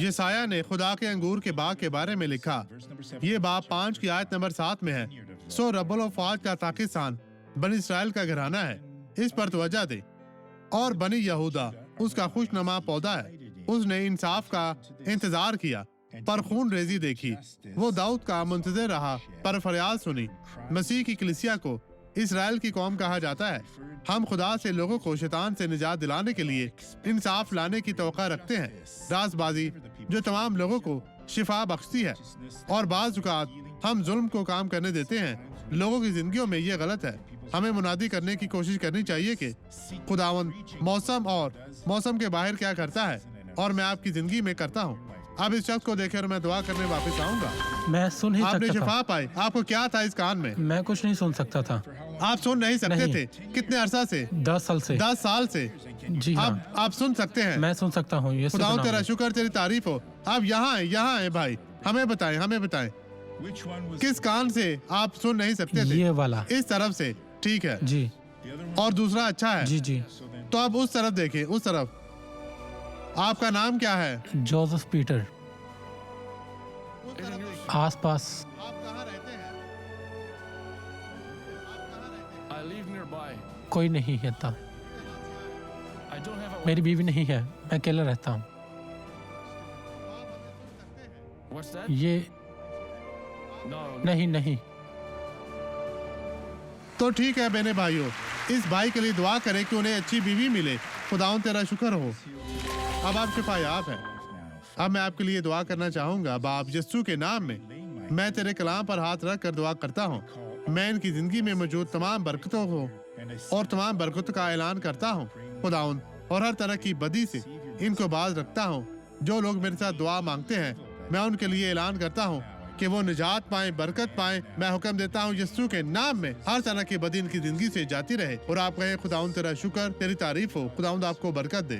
यसाया ने खुदा के अंगूर के बाग के बारे में लिखा। ये बाब 5 की आयत नंबर 7 में है। सो रब्बुल अफ़वाज का पाकिस्तान बनी इसराइल का घराना है, इस पर तवज्जो दे। और बनी यहूदा उसका खुशनुमा पौधा है। उसने इंसाफ का इंतजार किया पर खून रेजी देखी। वो दाऊद का मुंतज़िर रहा पर फरियाद सुनी। मसीह की कलीसिया को इसराइल की कौम कहा जाता है। हम खुदा से लोगों को शैतान से निजात दिलाने के लिए इंसाफ लाने की तवक्का रखते हैं, राजबाजी जो तमाम लोगों को शिफा बख्शती है। और बाज़ औक़ात हम जुल्म को काम करने देते हैं। लोगों की जिंदगियों में ये गलत है। हमें मुनादी करने की कोशिश करनी चाहिए कि खुदावंद मौसम और मौसम के बाहर क्या करता है और मैं आपकी जिंदगी में करता हूँ। अब इस शख्स को देकर मैं दुआ करने वापस आऊंगा। मैं सुन ही आपने सकता शिफा था। पाई। आपको क्या था इस कान में? मैं कुछ नहीं सुन सकता था। आप सुन नहीं सकते नहीं। थे? कितने अरसा से? 10 साल से। 10 साल से। जी अब हाँ, आप सुन सकते हैं। मैं सुन सकता हूँ। ये खुदाओं तेरा शुक्र, तेरी तारीफ हो। आप यहाँ हैं भाई। हमें बताएं किस कान से आप सुन नहीं सकते थे? ये वाला। इस तरफ से। ठीक है जी और दूसरा अच्छा है। जी जी। तो अब उस तरफ देखें, उस तरफ। आपका नाम क्या है? Joseph Peter. आसपास आप कहाँ रहते हैं? I live nearby. कोई नहीं रहता। I don't have a. मेरी बीवी नहीं है, मैं अकेला रहता हूँ। What's that? ये No. नहीं। तो ठीक है बहने भाइयों, इस भाई के लिए दुआ करें कि उन्हें अच्छी बीवी मिले। खुदाउन तेरा शुक्र हो। अब आप शिफायाब हैं। अब मैं आपके लिए दुआ करना चाहूंगा। बाप यीशु के नाम में मैं तेरे कलाम पर हाथ रख कर दुआ करता हूँ। मैं इनकी जिंदगी में मौजूद तमाम बरकतों को और तमाम बरकतों का ऐलान करता हूँ खुदाउन, और हर तरह की बदी से इनको बाज रखता हूँ। जो लोग मेरे साथ दुआ मांगते हैं मैं उनके लिए ऐलान करता हूँ कि वो निजात पाए, बरकत पाए। मैं हुक्म देता हूँ यीशु के नाम में हर तरह की बदी इनकी जिंदगी से जाती रहे। और आप कहें खुदाउन तेरा शुक्र, तेरी तारीफ हो। खुदाउन आपको बरकत दे।